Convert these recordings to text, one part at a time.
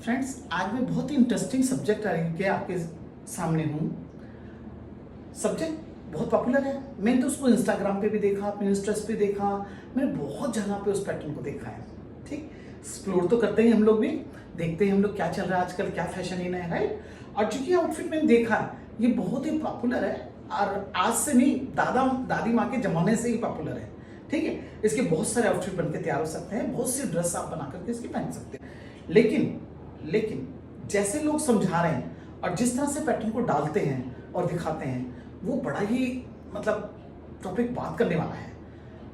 Friends, आज मैं बहुत ही इंटरेस्टिंग सब्जेक्ट के आपके सामने हूँ। सब्जेक्ट बहुत पॉपुलर है। मैंने तो उसको इंस्टाग्राम पे भी देखा, पिंटरेस्ट पे देखा, मैंने बहुत जगह पे उस पैटर्न को देखा है। ठीक, एक्सप्लोर तो करते हैं हम लोग भी, देखते हैं हम लोग क्या चल रहा है आजकल, क्या फैशन इन है, राइट। और चूंकि आउटफिट मैंने देखा है, ये बहुत ही पॉपुलर है और आज से नहीं, दादा दादी माँ के जमाने से ही पॉपुलर है। ठीक है, इसके बहुत सारे आउटफिट बनके तैयार हो सकते हैं, बहुत सी ड्रेस आप बना करके इसकी पहन सकते हैं। लेकिन जैसे लोग समझा रहे हैं और जिस तरह से पैटर्न को डालते हैं और दिखाते हैं, वो बड़ा ही मतलब टॉपिक बात करने वाला है।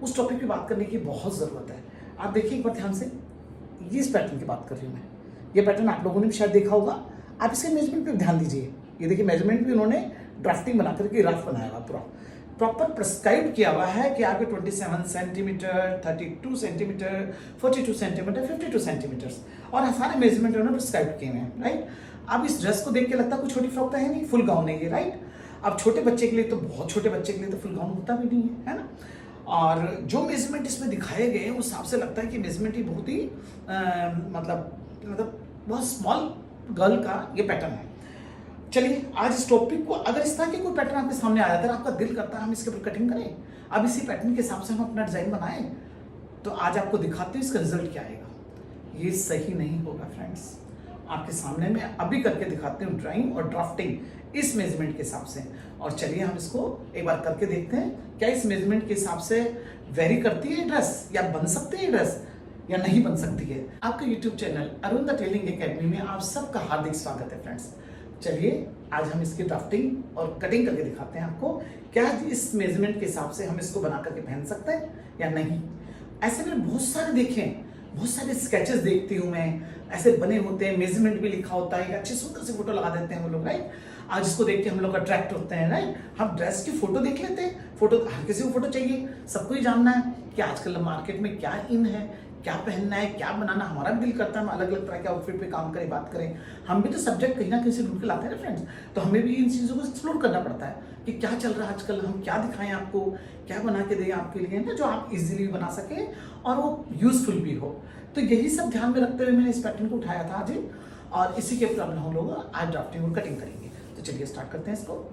उस टॉपिक पे बात करने की बहुत ज़रूरत है। आप देखिए एक बार ध्यान से, ये इस पैटर्न की बात कर रही हूँ मैं। ये पैटर्न आप लोगों ने भी शायद देखा होगा। आप इसके मेजरमेंट पे ध्यान दीजिए। ये देखिए मेजरमेंट भी उन्होंने ड्राफ्टिंग बना करके रफ बनाया हुआ, पूरा प्रॉपर प्रिस्क्राइब किया हुआ है कि आपके 27 सेंटीमीटर, 32 सेंटीमीटर, 42 सेंटीमीटर, 52 सेंटीमीटर और सारे मेजरमेंट उन्होंने प्रिस्क्राइब किए हैं, राइट। अब इस ड्रेस को देख के लगता है कोई छोटी फ्रॉक तो है नहीं, फुल गाउन है ये, राइट। अब छोटे बच्चे के लिए तो, बहुत छोटे बच्चे के लिए तो फुल गाउन होता भी नहीं है ना। और जो मेजरमेंट इसमें दिखाए गए हैं उस हिसाब से लगता है कि मेजरमेंट ही बहुत ही मतलब बहुत स्मॉल गर्ल का ये पैटर्न है। चलिए आज इस टॉपिक को, अगर इस तरह के कोई पैटर्न आपके सामने आ जाता है, आपका दिल करता है हम इसके ऊपर कटिंग करें, अब इसी पैटर्न के हिसाब से हम अपना डिजाइन बनाएं, तो आज आपको दिखाते हैं इसका रिजल्ट क्या आएगा। ये सही नहीं होगा फ्रेंड्स। आपके सामने मैं अभी करके दिखाते हूँ ड्राइंग और ड्राफ्टिंग इस मेजरमेंट के हिसाब से। और चलिए हम इसको एक बार करके देखते हैं, क्या इस मेजरमेंट के हिसाब से वेरी करती है ड्रेस, या बन सकती है ड्रेस या नहीं बन सकती है। आपके YouTube channel Arun the tailoring academy में आप सबका हार्दिक स्वागत है फ्रेंड्स। चलिए आज हम इसकी ड्राफ्टिंग और कटिंग करके दिखाते हैं आपको, क्या इस मेजरमेंट के हिसाब से हम इसको बना करके पहन सकते हैं या नहीं। ऐसे मैंने बहुत सारे देखे हैं, बहुत सारे स्केचेस देखती हूँ मैं, ऐसे बने होते हैं, मेजरमेंट भी लिखा होता है, अच्छी सुंदर सी फोटो लगा देते हैं वो लोग, राइट। आज इसको देख के हम लोग अट्रैक्ट होते हैं, राइट। हम ड्रेस की फोटो देख लेते हैं, फोटो हर किसी को फोटो चाहिए, सबको ही जानना है कि आजकल मार्केट में क्या इन है, क्या पहनना है, क्या बनाना। हमारा भी दिल करता है हम अलग अलग तरह के आउटफिट पे काम करें, बात करें। हम भी तो सब्जेक्ट कहीं ना कहीं से ढूंढ के लाते हैं ना फ्रेंड्स, तो हमें भी इन चीज़ों को एक्सप्लोर करना पड़ता है कि क्या चल रहा है आजकल, हम क्या दिखाएं आपको, क्या बना के दें आपके लिए ना, जो आप इजीली बना सकें और वो यूजफुल भी हो। तो यही सब ध्यान में रखते हुए मैंने इस पैटर्न को उठाया था आज, और इसी के ऊपर हम लोग आज ड्राफ्टिंग और कटिंग करेंगे। तो चलिए स्टार्ट करते हैं इसको।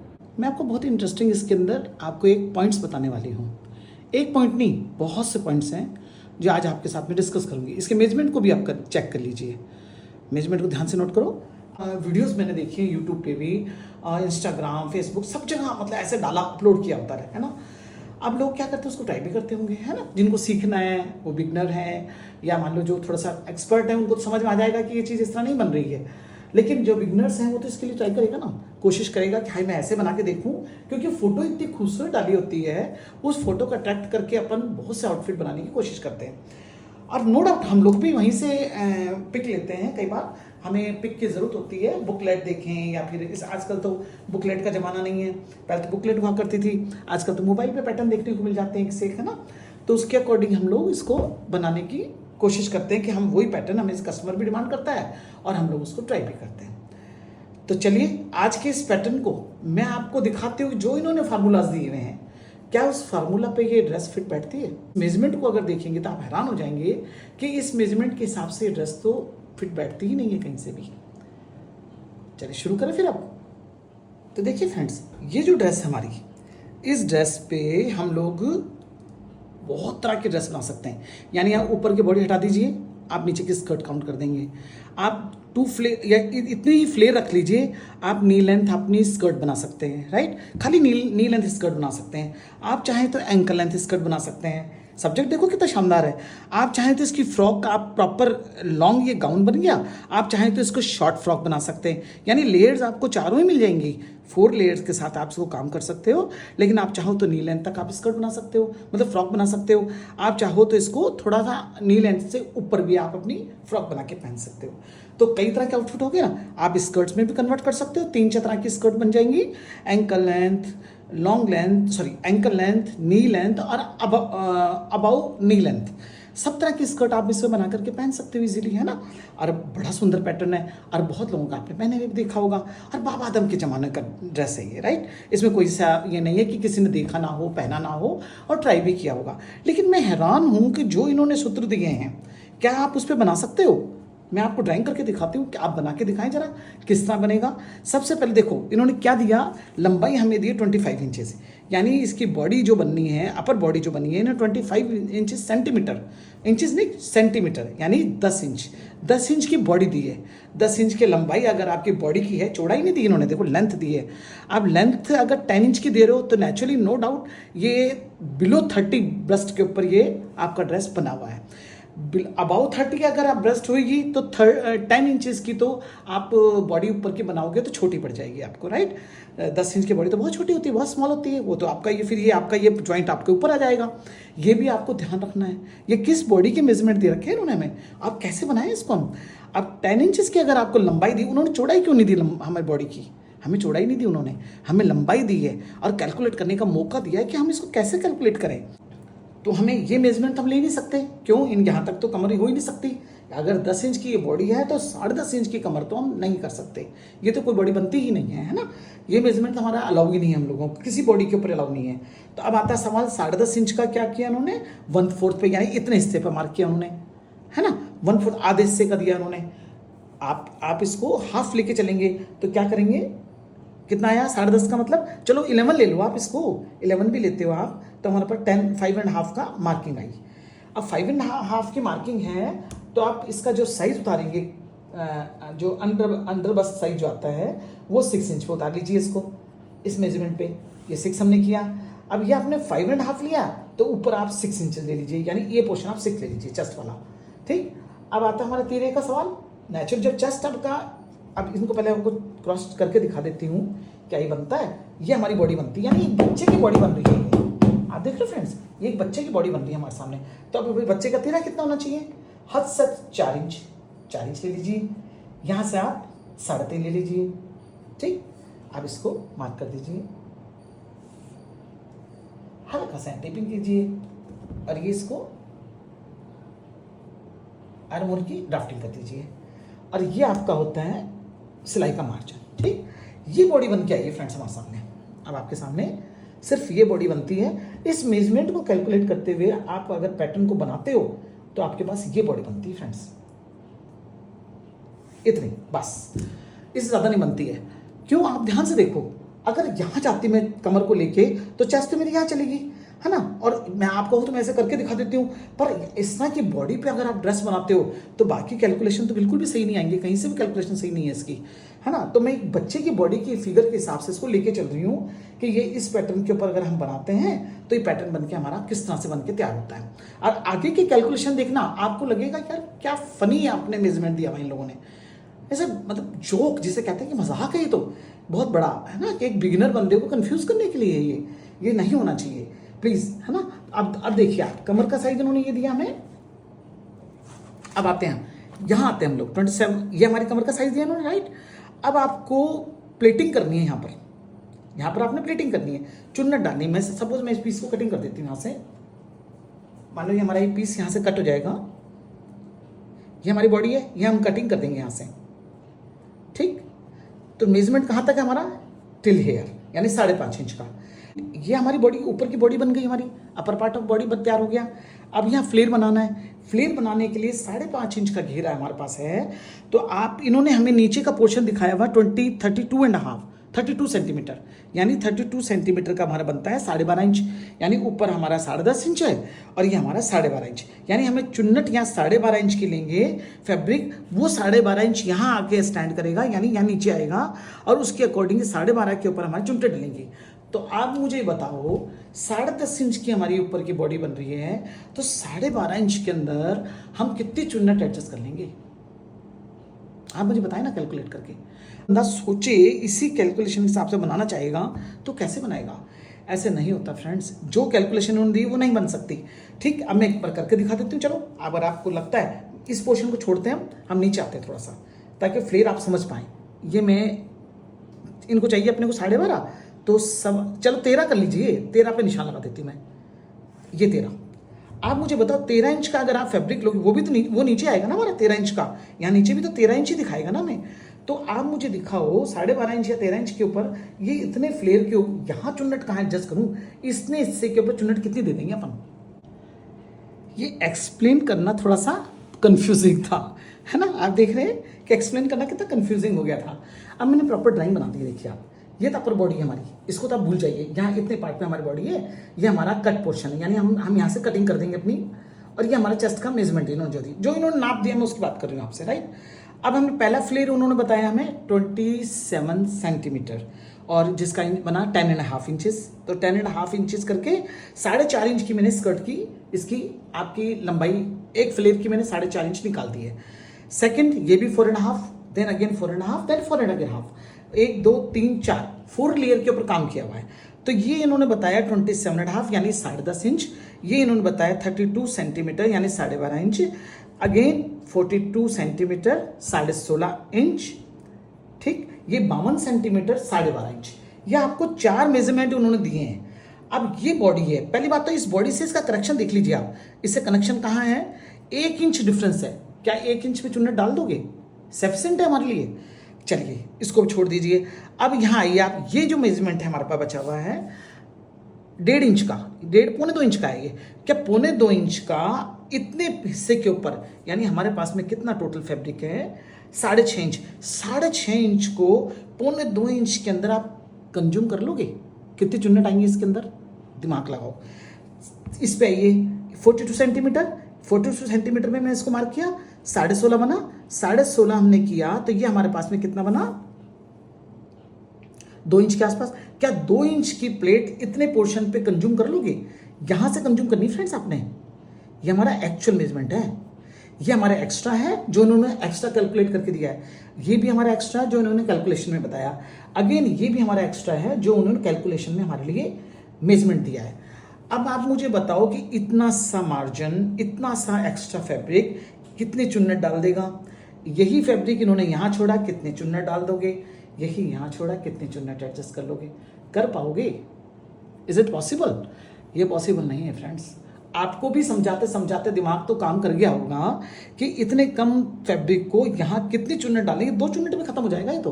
मैं आपको बहुत इंटरेस्टिंग इसके अंदर आपको एक पॉइंट्स बताने वाली हूँ। एक पॉइंट नहीं, बहुत से पॉइंट्स हैं जो आज आपके साथ में डिस्कस करूंगी। इसके मेजरमेंट को भी आप चेक कर लीजिए, मेजरमेंट को ध्यान से नोट करो। वीडियोस मैंने देखी हैं यूट्यूब पे भी, इंस्टाग्राम, फेसबुक, सब जगह मतलब ऐसे डाला अपलोड किया होता है ना। अब लोग क्या करते हैं, उसको ट्राई भी करते होंगे, है ना। जिनको सीखना है, वो बिगनर है, या मान लो जो थोड़ा सा एक्सपर्ट है, उनको तो समझ में आ जाएगा कि ये चीज़ इस तरह नहीं बन रही है। लेकिन जो बिगनर्स हैं वो तो इसके लिए ट्राई करेगा ना, कोशिश करेगा कि हाई मैं ऐसे बना के देखूं, क्योंकि फोटो इतनी खूबसूरत डाली होती है, उस फोटो को अट्रैक्ट करके अपन बहुत से आउटफिट बनाने की कोशिश करते हैं। और नो डाउट हम लोग भी वहीं से पिक लेते हैं। कई बार हमें पिक की ज़रूरत होती है, बुकलेट देखें या फिर इस, आजकल तो बुकलेट का ज़माना नहीं है, पहले तो बुकलेट हुआ करती थी, आजकल तो मोबाइल पे पैटर्न देखने को मिल जाते हैं एक से एक, है ना। तो उसके अकॉर्डिंग हम लोग इसको बनाने की कोशिश करते हैं कि हम वही पैटर्न, हमें कस्टमर भी डिमांड करता है और हम लोग उसको ट्राई भी करते हैं। तो चलिए आज के इस पैटर्न को मैं आपको दिखाते हुए, जो इन्होंने फार्मूलाज दिए हुए हैं, क्या उस फार्मूला पे ये ड्रेस फिट बैठती है। मेजरमेंट को अगर देखेंगे तो आप हैरान हो जाएंगे कि इस मेजरमेंट के हिसाब से ड्रेस तो फिट बैठती ही नहीं है कहीं से भी। चलिए शुरू करें फिर अब। तो देखिए फ्रेंड्स, ये जो ड्रेस है हमारी, इस ड्रेस पे हम लोग बहुत तरह की ड्रेस बना सकते हैं। यानी आप ऊपर की बॉडी हटा दीजिए, आप नीचे की स्कर्ट काउंट कर देंगे, आप 2 फ्लेयर या इतनी ही फ्लेयर रख लीजिए, आप नी लेंथ अपनी स्कर्ट बना सकते हैं, राइट। खाली नी लेंथ स्कर्ट बना सकते हैं। आप चाहें तो एंकल लेंथ स्कर्ट बना सकते हैं। सब्जेक्ट देखो कितना शानदार है। आप चाहें तो इसकी फ्रॉक, आप प्रॉपर लॉन्ग, ये गाउन बन गया। आप चाहें तो इसको शॉर्ट फ्रॉक बना सकते हैं, यानी लेयर्स आपको चारों ही मिल जाएंगी। 4 लेयर्स के साथ आप इसको काम कर सकते हो। लेकिन आप चाहो तो नी लेंथ तक आप स्कर्ट बना सकते हो, मतलब फ्रॉक बना सकते हो। आप चाहो तो इसको थोड़ा सा नी लेंथ से ऊपर भी आप अपनी फ्रॉक बना के पहन सकते हो। तो कई तरह के आउटफिट हो गया। आप स्कर्ट्स में भी कन्वर्ट कर सकते हो, 3-4 तरह की स्कर्ट बन जाएंगी। Ankle length, long length, ankle length, नी लेंथ और अबाउ नी लेंथ, सब तरह की स्कर्ट आप इसमें बना करके पहन सकते हो इजीली, है ना। और बड़ा सुंदर पैटर्न है और बहुत लोगों का आपने पहने हुए भी देखा होगा। और बाबा आदम के ज़माने का ड्रेस है ये, राइट। इसमें कोई सा ये नहीं है कि किसी ने देखा ना हो, पहना ना हो और ट्राई भी किया होगा। लेकिन मैं हैरान हूँ कि जो इन्होंने सूत्र दिए हैं, क्या आप उस पर बना सकते हो? मैं आपको ड्राइंग करके दिखाती हूँ कि आप बना के दिखाएं जरा किस तरह बनेगा। सबसे पहले देखो इन्होंने क्या दिया, लंबाई हमें दी 25 इंचेस, यानी इसकी बॉडी जो बननी है, अपर बॉडी जो बनी है इन्हें 25 इंचेस, सेंटीमीटर, इंचेस नहीं सेंटीमीटर, यानी 10 इंच, 10 इंच की बॉडी दी है। 10 इंच की लंबाई अगर आपकी बॉडी की है, चौड़ाई नहीं दी इन्होंने, देखो लेंथ दी है। आप लेंथ अगर 10 इंच की दे रहे हो तो नेचुरली नो डाउट ये बिलो 30 ब्रेस्ट के ऊपर ये आपका ड्रेस बना हुआ है। अबाउ 30 की अगर आप ब्रेस्ट होगी तो 10 इंचेस की तो आप बॉडी ऊपर की बनाओगे तो छोटी पड़ जाएगी आपको, राइट। 10 इंच की बॉडी तो बहुत छोटी होती है, बहुत स्मॉल होती है, वो तो आपका ये फिर ये आपका ये जॉइंट आपके ऊपर आ जाएगा। ये भी आपको ध्यान रखना है, ये किस बॉडी के मेजरमेंट दे रखे हैं उन्होंने हमें, आप कैसे बनाए इसको हम। अब 10 इंचेस की अगर आपको लंबाई दी, उन्होंने चौड़ाई क्यों नहीं दी हमारी बॉडी की, हमें चौड़ाई नहीं दी उन्होंने, हमें लंबाई दी है और कैलकुलेट करने का मौका दिया है कि हम इसको कैसे कैलकुलेट करें। तो हमें ये मेजरमेंट हम ले नहीं सकते, क्यों, इन यहाँ तक तो कमर हो ही नहीं सकती। अगर 10 इंच की ये बॉडी है तो 10.5 इंच की कमर तो हम नहीं कर सकते, ये तो कोई बॉडी बनती ही नहीं है ना। ये मेजरमेंट हमारा अलाउ ही नहीं है, हम लोगों को किसी बॉडी के ऊपर अलाउ नहीं है। तो अब आता है सवाल, 10.5 इंच का क्या किया उन्होंने, 1/4 पे, यानी इतने हिस्से पर मार्क किया उन्होंने, है ना, 1/4 आधे हिस्से का दिया उन्होंने। आप इसको हाफ लेके चलेंगे तो क्या करेंगे, कितना आया 10.5 का मतलब, चलो 11 ले लो आप, इसको 11 भी लेते हो आप तो हमारे पास 5.5 का मार्किंग आई। अब 5.5 की मार्किंग है तो आप इसका जो साइज उतारेंगे, जो अंडर बस्ट साइज जो आता है वो 6 इंच पे उतार लीजिए इसको, इस मेजरमेंट पे। ये 6 हमने किया। अब ये आपने 5.5 लिया तो ऊपर आप 6 इंच ले लीजिए, यानी ये पोर्शन आप 6 ले लीजिए, चेस्ट वाला, ठीक। अब आता है हमारा 13 का सवाल, नेचुरल जब चेस्ट आपका, अब इनको पहले आपको क्रॉस करके दिखा देती हूँ क्या ये बनता है। ये हमारी बॉडी बनती है, यानी एक बच्चे की बॉडी बन रही है, आप देख रहे हो फ्रेंड्स, ये एक बच्चे की बॉडी बन रही है हमारे सामने। तो अब बच्चे का 13 कितना होना चाहिए, हद से 4 इंच, 4 इंच ले लीजिए। यहाँ से आप 3.5 ले लीजिए, ठीक। अब इसको मार्क कर दीजिए, हल्का सा टेपिंग कीजिए और ये इसको आर्म होल की ड्राफ्टिंग कर दीजिए और ये आपका होता है सिलाई का मार्जिन, ठीक। ये बॉडी बन के आई है फ्रेंड्स हमारे सामने। अब आपके सामने सिर्फ ये बॉडी बनती है। इस मेजरमेंट को कैलकुलेट करते हुए आप अगर पैटर्न को बनाते हो तो आपके पास ये बॉडी बनती है फ्रेंड्स, इतनी बस, इससे ज्यादा नहीं बनती है। क्यों, आप ध्यान से देखो, अगर यहां जाती मैं कमर को लेके तो चेस्ट तो मेरी यहां चलेगी, है ना, और मैं आपको तो मैं ऐसे करके दिखा देती हूँ, पर इस तरह की बॉडी पे अगर आप ड्रेस बनाते हो तो बाकी कैलकुलेशन तो बिल्कुल भी सही नहीं आएंगे, कहीं से भी कैलकुलेशन सही नहीं है इसकी, है ना। तो मैं एक बच्चे की बॉडी की फिगर के हिसाब से इसको लेके चल रही हूँ कि ये इस पैटर्न के ऊपर अगर हम बनाते हैं तो ये पैटर्न बन के हमारा किस तरह से बन के तैयार होता है। और आगे की कैलकुलेशन देखना, आपको लगेगा यार क्या फनी आपने मेजरमेंट दिया हुआ इन लोगों ने, ऐसे मतलब जोक जिसे कहते हैं कि मजाक है, ये तो बहुत बड़ा है ना, कि एक बिगिनर बंदे को कंफ्यूज करने के लिए ये नहीं होना चाहिए प्लीज, है ना। अब देखिए आप, कमर का साइज उन्होंने ये दिया हमें। अब आते हैं यहाँ आते हैं हम लोग 27, ये हमारी कमर का साइज दिया उन्होंने, राइट। अब आपको प्लेटिंग करनी है, यहाँ पर आपने प्लेटिंग करनी है, चुन्नट डालनी है। मैं सपोज मैं इस पीस को कटिंग कर देती हूँ यहाँ से, मान लो ये हमारा ये पीस यहाँ से कट हो जाएगा, ये हमारी बॉडी है, ये हम कटिंग कर देंगे यहाँ से, ठीक। तो मेजरमेंट कहाँ तक है हमारा, टिल हेयर, यानी 5.5 इंच का। ये हमारी बॉडी ऊपर की बॉडी बन गई, हमारी अपर पार्ट ऑफ बॉडी तैयार हो गया। अब यहाँ फ्लेयर बनाना है, फ्लेयर बनाने के लिए 5.5 इंच का घेरा हमारे पास है। तो आप, इन्होंने हमें नीचे का पोर्शन दिखाया हुआ 32 सेंटीमीटर, यानी 32 सेंटीमीटर का हमारा बनता है 12.5 इंच, यानी ऊपर हमारा 10.5 इंच है और ये हमारा 12.5 इंच, यानी हमें चुन्नट यहाँ 12.5 इंच की लेंगे फैब्रिक, वो 12.5 इंच यहाँ आके स्टैंड करेगा, यानी यहाँ नीचे आएगा और उसके अकॉर्डिंग 12.5 के ऊपर हमारे चुन्नट डलेंगे। तो आप मुझे बताओ 10.5 इंच की हमारी ऊपर की बॉडी बन रही है, तो 12.5 इंच के अंदर हम कितनी चुन्नट एडजस्ट कर लेंगे, आप मुझे बताएं ना कैलकुलेट करके। बंदा सोचे इसी कैलकुलेशन के हिसाब से बनाना चाहेगा तो कैसे बनाएगा, ऐसे नहीं होता फ्रेंड्स, जो कैलकुलेशन उन्होंने दी वो नहीं बन सकती, ठीक। अब मैं एक बार करके दिखा देती हूँ, चलो। अगर आपको लगता है इस पोर्शन को छोड़ते हैं हम नीचे आते हैं थोड़ा सा, ताकि फ्लेयर आप समझ पाएँ। ये मैं, इनको चाहिए अपने को 12.5, तो सब चलो 13 कर लीजिए, 13 पे निशान लगा देती मैं, ये 13। आप मुझे बताओ 13 इंच का अगर आप फैब्रिक लोगे, वो भी तो वो नीचे आएगा ना हमारा 13 इंच का, यहाँ नीचे भी तो 13 इंच ही दिखाएगा ना हमें। तो आप मुझे दिखाओ 12.5 इंच या 13 इंच के ऊपर ये इतने फ्लेयर के ऊपर यहाँ चुन्नट कहाँ एडजस्ट करूँ, इतने हिस्से के ऊपर चुन्नट कितनी दे देंगे अपन। ये एक्सप्लेन करना थोड़ा सा कंफ्यूजिंग था, है ना, आप देख रहे हैं कि एक्सप्लेन करना कितना कंफ्यूजिंग हो गया था। अब मैंने प्रॉपर ड्राइंग बना दी, देखिए आप, ये तो अपर बॉडी है हमारी, इसको तो आप भूल जाइए, यहाँ इतने पार्ट में हमारी बॉडी है, ये हमारा कट पोर्शन है, यानी हम यहाँ से कटिंग कर देंगे अपनी, और ये हमारा चेस्ट का मेजरमेंट इन्होंने जो इन्होंने नाप दिया, मैं उसकी बात कर रही हूँ आपसे, राइट। अब हमने पहला फ्लेयर उन्होंने बताया हमें 27 सेंटीमीटर, और जिसका बना 10.5 इंचेस, तो 10.5 इंचेस करके 4.5 इंच की मैंने स्कर्ट की, इसकी आपकी लंबाई एक फ्लेयर की मैंने 4.5 इंच निकाल दी है। सेकंड ये भी 4.5, देन अगेन 4.5, देन 4.5, 1 2 3 4 4 लेयर के ऊपर काम किया हुआ है। तो ये इन्होंने बताया 27.5 यानी 10.5 इंच, ये इन्होंने बताया 32 सेंटीमीटर यानी 12.5 इंच, अगेन 42 सेंटीमीटर 16.5 इंच, ठीक, ये 52 सेंटीमीटर 12.5 इंच। ये आपको 4 मेजरमेंट उन्होंने दिए हैं। अब ये बॉडी है, पहली बात तो इस बॉडी से इसका कनेक्शन देख लीजिए आप, इससे कनेक्शन कहाँ है, 1 इंच डिफरेंस है, क्या 1 इंच में चुन्नट डाल दोगे, सफिशिएंट है हमारे लिए। चलिए इसको भी छोड़ दीजिए। अब यहाँ आइए आप, ये जो मेजरमेंट है हमारे पास बचा हुआ है 1.5 इंच का, 1.5 2 इंच का है ये, क्या 1.25 इंच का इतने हिस्से के ऊपर, यानी हमारे पास में कितना टोटल फैब्रिक है 6.5 इंच, 6.5 इंच को 1.25 इंच के अंदर आप कंज्यूम कर लोगे, कितने चुन्नट आएंगे इसके अंदर, दिमाग लगाओ। इस पे आइए 42 सेंटीमीटर, 42 सेंटीमीटर में मैं इसको मार्क किया, 16.5 बना, 16.5 हमने किया तो ये हमारे पास में कितना बना, 2 इंच के आसपास। क्या 2 इंच की प्लेट इतने पोर्शन पे कंज्यूम कर लोगे, यहां से कंज्यूम करनी फ्रेंड्स आपने, ये हमारा एक्चुअल मेजरमेंट है, ये हमारा एक्स्ट्रा है जो उन्होंने एक्स्ट्रा कैलकुलेट करके दिया है, ये भी हमारा एक्स्ट्रा है जो उन्होंने कैलकुलेशन में बताया, अगेन ये भी हमारा एक्स्ट्रा है जो उन्होंने कैलकुलेशन में हमारे लिए मेजरमेंट दिया है। अब आप मुझे बताओ कि इतना सा मार्जिन, इतना सा एक्स्ट्रा फैब्रिक कितने चुन्नट डाल देगा, यही फैब्रिक इन्होंने यहाँ छोड़ा, कितने चुन्नट डाल दोगे, यही यहाँ छोड़ा, कितने चुन्नट एडजस्ट कर लोगे, कर पाओगे, इज इट पॉसिबल, ये पॉसिबल नहीं है फ्रेंड्स। आपको भी समझाते समझाते दिमाग तो काम कर गया होगा कि इतने कम फैब्रिक को यहाँ कितने चुन्नट डालेंगे, 2 चुन्नट में खत्म हो जाएगा, ये तो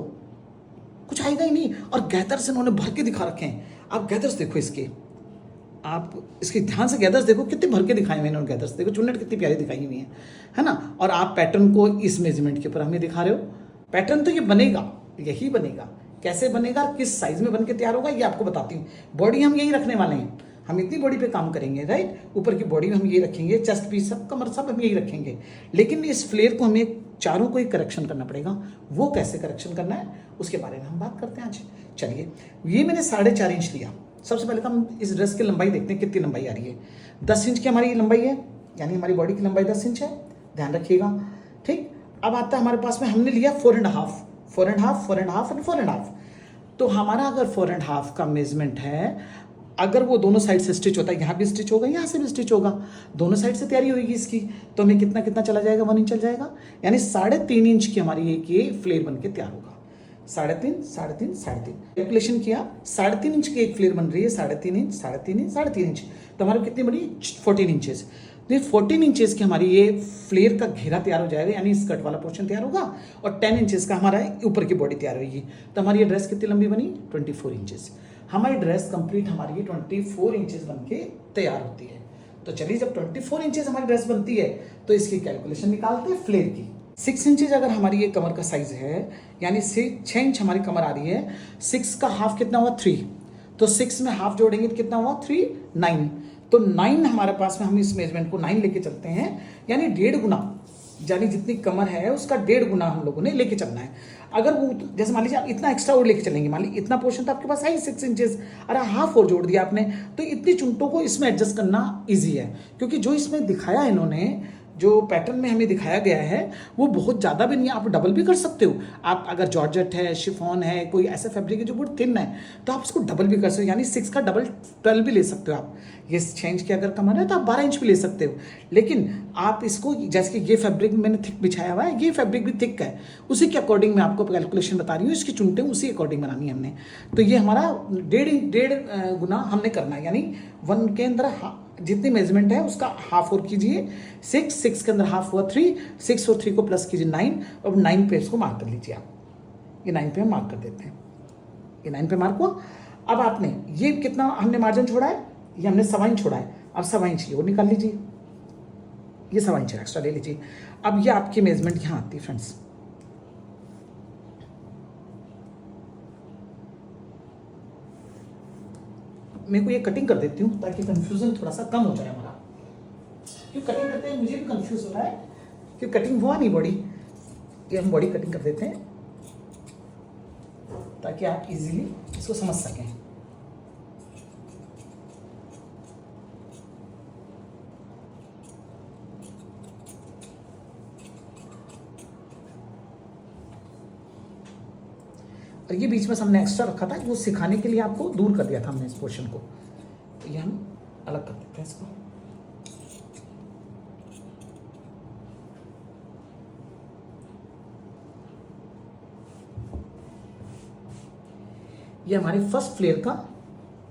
कुछ आएगा ही नहीं। और गैदर्स इन्होंने भर के दिखा रखे हैं, आप गैदर्स देखो इसके, आप इसके ध्यान से गैदर्स देखो, कितने भर के दिखाए हुए इन्होंने गैदर्स, देखो चुन्नट कितनी प्यारी दिखाई हुई है ना। और आप पैटर्न को इस मेजरमेंट के ऊपर हमें दिखा रहे हो, पैटर्न तो ये बनेगा, यही बनेगा, कैसे बनेगा, किस साइज में बन के तैयार होगा ये आपको बताती हूँ। बॉडी हम यही रखने वाले हैं, हम इतनी बॉडी पे काम करेंगे, राइट, ऊपर की बॉडी में हम यही रखेंगे, चेस्ट पीस सब, कमर सब हम यही रखेंगे, लेकिन इस फ्लेयर को हमें चारों को एक करेक्शन करना पड़ेगा। वो कैसे करेक्शन करना है उसके बारे में हम बात करते हैं आज। चलिए, ये मैंने 4.5 इंच लिया। सबसे पहले तो हम इस ड्रेस की लंबाई देखते हैं कितनी लंबाई आ रही है। 10 इंच की हमारी लंबाई है, यानी हमारी बॉडी की लंबाई 10 इंच है, ध्यान रखिएगा, ठीक। अब आता है हमारे पास में, हमने लिया 4.5, 4.5, 4.5 और 4.5। तो हमारा अगर 4.5 का मेजरमेंट है, अगर वो दोनों साइड से स्टिच होता है, यहाँ भी स्टिच होगा, यहाँ से भी स्टिच होगा, दोनों साइड से तैयारी होगी इसकी, तो हमें कितना कितना चला जाएगा, 1 इंच चल जाएगा, यानी 3.5 इंच की हमारी एक ये फ्लेयर बन के तैयार होगा। 3.5, 3.5, 3.5 कैलकुलेशन किया, 3.5 इंच की एक फ्लेयर बन रही है, 3.5 इंच, 3.5 इंच, 3.5 इंच, तो हमारी कितनी बनी, 14 इंचेस। तो 14 इंचेस की हमारी ये फ्लेयर का घेरा तैयार हो जाएगा, यानी स्कर्ट वाला पोर्शन तैयार होगा, और 10 इंचेस का हमारा ऊपर की बॉडी तैयार होगी। तो हमारी ये ड्रेस कितनी लंबी बनी, 24 इंचेस। हमारी ड्रेस कंप्लीट हमारी 24 इंचेस बन के तैयार होती है। तो चलिए, जब 24 इंचेस हमारी ड्रेस बनती है तो इसकी कैलकुलेशन निकालते हैं फ्लेयर की। 6 इंचेस अगर हमारी ये कमर का साइज है, यानी 6 इंच हमारी कमर आ रही है, 6 का हाफ कितना हुआ, 3, तो 6 में हाफ जोड़ेंगे तो कितना हुआ, 3, 9, तो 9 हमारे पास में, हम इस मेजरमेंट को 9 लेके चलते हैं, यानी 1.5 गुना, यानी जितनी कमर है उसका 1.5 गुना हम लोगों ने लेके चलना है। अगर वो, जैसे मान लीजिए आप इतना एक्स्ट्रा और लेके चलेंगे, मान लीजिए इतना पोर्शन तो आपके पास है ही 6 इंचेस, अरे हाफ और जोड़ दिया आपने, तो इतनी चुनटों को इसमें एडजस्ट करना ईजी है, क्योंकि जो इसमें दिखाया इन्होंने, जो पैटर्न में हमें दिखाया गया है वो बहुत ज़्यादा भी नहीं है, आप डबल भी कर सकते हो। आप अगर जॉर्जेट है, शिफॉन है, कोई ऐसा फैब्रिक है जो बहुत थिन है, तो आप उसको डबल भी कर सकते हो, यानी 6 का डबल 12 भी ले सकते हो आप। ये 6 इंच की अगर कमर है तो आप 12 इंच भी ले सकते हो, लेकिन आप इसको, जैसे कि ये फैब्रिक मैंने थिक बिछाया हुआ है, ये फैब्रिक भी थिक है, उसी के अकॉर्डिंग मैं आपको कैलकुलेशन बता रही हूँ, इसकी चुनटें उसी अकॉर्डिंग बनानी है हमने। तो ये हमारा 1.5 गुना हमने करना है, यानी 1 के अंदर जितनी मेजरमेंट है उसका हाफ और कीजिए, 6 के अंदर हाफ हुआ 3, 6 और 3 को प्लस कीजिए 9, और 9 पे इसको मार्क कर लीजिए आप, ये 9 पे हम मार्क कर देते हैं, ये 9 पे मार्क हुआ। अब आपने ये कितना हमने मार्जिन छोड़ा है, ये हमने 1.25 इंच छोड़ा है, अब 1.25 इंच ये और निकाल लीजिए, ये 1.25 इंच एक्स्ट्रा ले लीजिए। अब ये आपकी मेजरमेंट यहाँ आती है फ्रेंड्स। मैं को ये कटिंग कर देती हूँ ताकि कंफ्यूजन थोड़ा सा कम हो जाए हमारा, क्यों कटिंग करते हैं मुझे भी कंफ्यूज हो रहा है क्यों कटिंग हुआ नहीं बॉडी। ये हम बॉडी कटिंग कर देते हैं ताकि आप इजीली इसको समझ सकें। और ये बीच में हमने एक्स्ट्रा रखा था, वो सिखाने के लिए आपको दूर कर दिया था हमने इस पोर्शन को, तो ये हम अलग कर देते हैं इसको। ये हमारे फर्स्ट फ्लेयर का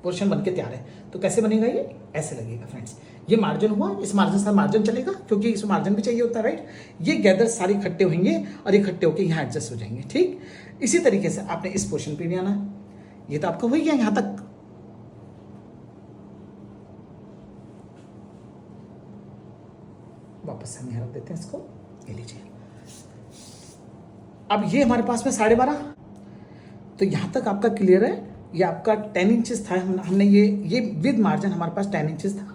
पोर्शन बनके तैयार है। तो कैसे बनेगा ये? ऐसे लगेगा फ्रेंड्स। ये मार्जिन हुआ, इस मार्जिन से मार्जिन चलेगा क्योंकि इसमें मार्जिन भी चाहिए होता है, राइट। ये गैदर सारे इकट्ठे होंगे और इकट्ठे होकर यहाँ एडजस्ट हो जाएंगे, ठीक। इसी तरीके से आपने इस पोर्शन पे भी आना है। ये तो आपका हो गया यहाँ तक। वापस हम यहाँ रख देते हैं इसको, ये लीजिए। अब ये हमारे पास में 12.5, तो यहाँ तक आपका क्लियर है। ये आपका 10 इंचेस था, हमने ये विद मार्जिन हमारे पास 10 इंचेस था,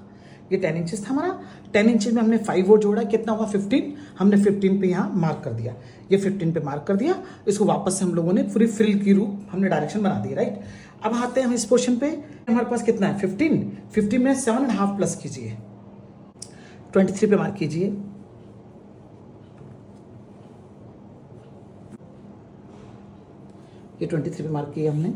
ये 10 इंचेस था हमारा। 10 इंचेस में हमने 5 और जोड़ा, कितना हुआ 15। हमने 15 पे यहाँ मार्क कर दिया, ये 15 पे मार्क कर दिया। इसको वापस से हम लोगों ने पूरी फ्रिल की रूप हमने डायरेक्शन बना दी, राइट। अब आते हैं हम इस पोर्शन पे, हमारे पास कितना है 15 में 7.5 प्लस कीजिए, 23 पे मार्क कीजिए। ये 23 पे मार्क किया हमने।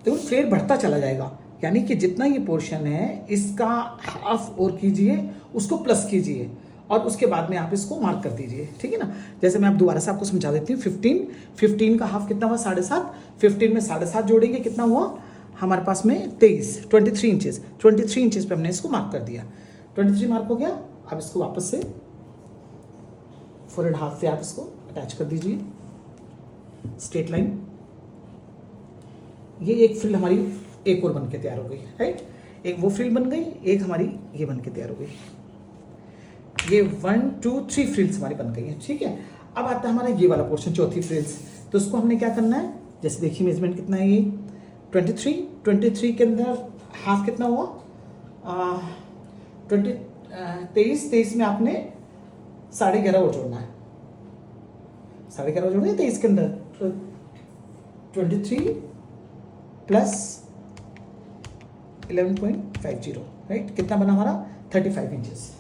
तो फ्लेयर बढ़ता चला जाएगा, यानी कि जितना ये पोर्शन है इसका हाफ और कीजिए, उसको प्लस कीजिए और उसके बाद में आप इसको मार्क कर दीजिए, ठीक है ना। जैसे मैं आप दोबारा से आपको समझा देती हूँ। 15 का हाफ कितना हुआ 7.5, 15 में 7.5 जोड़ेंगे कितना हुआ हमारे पास में 23 इंचेस। 23 इंचेस पे हमने इसको मार्क कर दिया, 23 मार्क हो गया। अब इसको वापस से फोरहेड हाफ पे आप इसको अटैच कर दीजिए, स्ट्रेट लाइन। ये एक फ्रिल हमारी एक और बन के तैयार हो गई, राइट। एक वो फ्रिल बन गई, एक हमारी ये बन के तैयार हो गई। ये 1 2 3 फ्रिल्स हमारी बन गई है, ठीक है। अब आता है हमारा ये वाला पोर्शन, चौथी फ्रिल्स। तो उसको हमने क्या करना है, जैसे देखिए मेजरमेंट कितना है ये 23 के अंदर हाफ कितना हुआ 23 में आपने 11.5 और जोड़ना है, 11.5 जोड़ना है 23 के अंदर। तो 23 प्लस 11.50, राइट। कितना बना हमारा 35 इंचेस।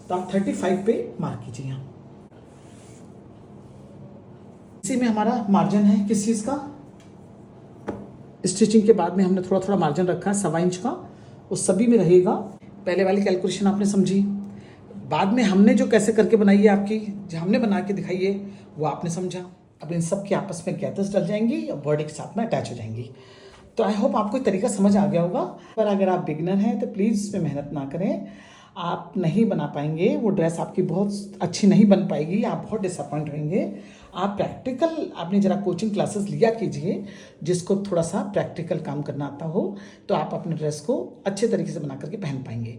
तो आप 35 पे मार्क कीजिए यहाँ। इसी में हमारा मार्जिन है किस चीज़ का, स्टिचिंग के बाद में हमने थोड़ा थोड़ा मार्जिन रखा है 1.25 इंच का, वो सभी में रहेगा। पहले वाली कैलकुलेशन आपने समझी, बाद में हमने जो कैसे करके बनाई है आपकी, जो हमने बना के दिखाई है वो आपने समझा। अब इन सब के आपस में गैदर्स डल जाएंगी और बॉडी के साथ में अटैच हो जाएंगी। तो आई होप आपको तरीका समझ आ गया होगा। पर अगर आप बिगिनर हैं तो प्लीज़ इसमें मेहनत ना करें, आप नहीं बना पाएंगे, वो ड्रेस आपकी बहुत अच्छी नहीं बन पाएगी, आप बहुत डिसअपॉइंट होंगे। आप प्रैक्टिकल आपने ज़रा कोचिंग क्लासेस लिया कीजिए, जिसको थोड़ा सा प्रैक्टिकल काम करना आता हो, तो आप अपने ड्रेस को अच्छे तरीके से बना करके पहन पाएंगे।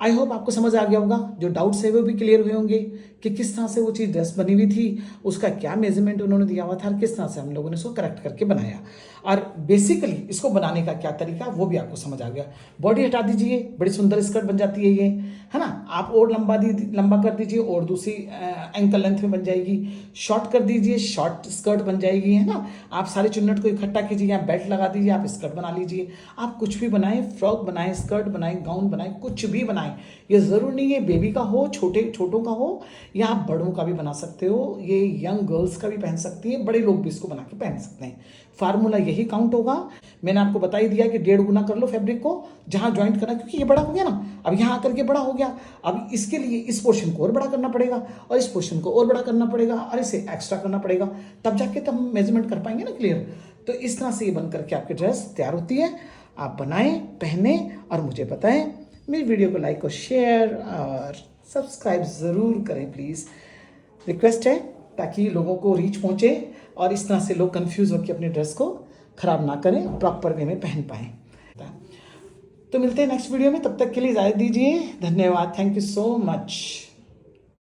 आई होप आपको समझ आ गया होगा, जो डाउट्स है वो भी क्लियर हुए होंगे कि किस तरह से वो चीज़ ड्रेस बनी हुई थी, उसका क्या मेजरमेंट उन्होंने दिया हुआ था और किस तरह से हम लोगों ने इसको करेक्ट करके बनाया, और बेसिकली इसको बनाने का क्या तरीका वो भी आपको समझ आ गया। बॉडी हटा दीजिए, बड़ी सुंदर स्कर्ट बन जाती है ये, है ना। आप और लंबा कर दीजिए और दूसरी एंकल लेंथ में बन जाएगी। शॉर्ट कर दीजिए, शॉर्ट स्कर्ट बन जाएगी, है ना। आप सारे चुन्नट को इकट्ठा कीजिए, यहाँ बेल्ट लगा दीजिए, आप स्कर्ट बना लीजिए। आप कुछ भी बनाएं, फ्रॉक बनाएं, स्कर्ट बनाएं, गाउन बनाएं, कुछ भी बनाएं। ये ज़रूर नहीं है बेबी का हो, छोटों का हो, या आप बड़ों का भी बना सकते हो। ये यंग गर्ल्स का भी पहन सकती है, बड़े लोग भी इसको बना के पहन सकते हैं। फार्मूला यही काउंट होगा। मैंने आपको बता ही दिया कि 1.5 गुना कर लो फैब्रिक को जहाँ ज्वाइंट करना, क्योंकि ये बड़ा हो गया ना, अब यहाँ आकर के बड़ा हो गया। अब इसके लिए इस पोर्शन को और बड़ा करना पड़ेगा और इस पोर्शन को और बड़ा करना पड़ेगा और इसे एक्स्ट्रा करना पड़ेगा, तब जाके तब हम मेजरमेंट कर पाएंगे ना क्लियर। तो इस तरह से ये बन करके आपकी ड्रेस तैयार होती है। आप बनाएं, पहने और मुझे बताएं। मेरी वीडियो को लाइक और शेयर और सब्सक्राइब ज़रूर करें प्लीज़, रिक्वेस्ट है, ताकि लोगों को रीच पहुँचे और इस तरह से लोग कंफ्यूज होकर अपनी ड्रेस को ख़राब ना करें, प्रॉपर वे में पहन पाएँ। तो मिलते हैं नेक्स्ट वीडियो में, तब तक के लिए इजाज़त दीजिए। धन्यवाद, थैंक यू सो मच।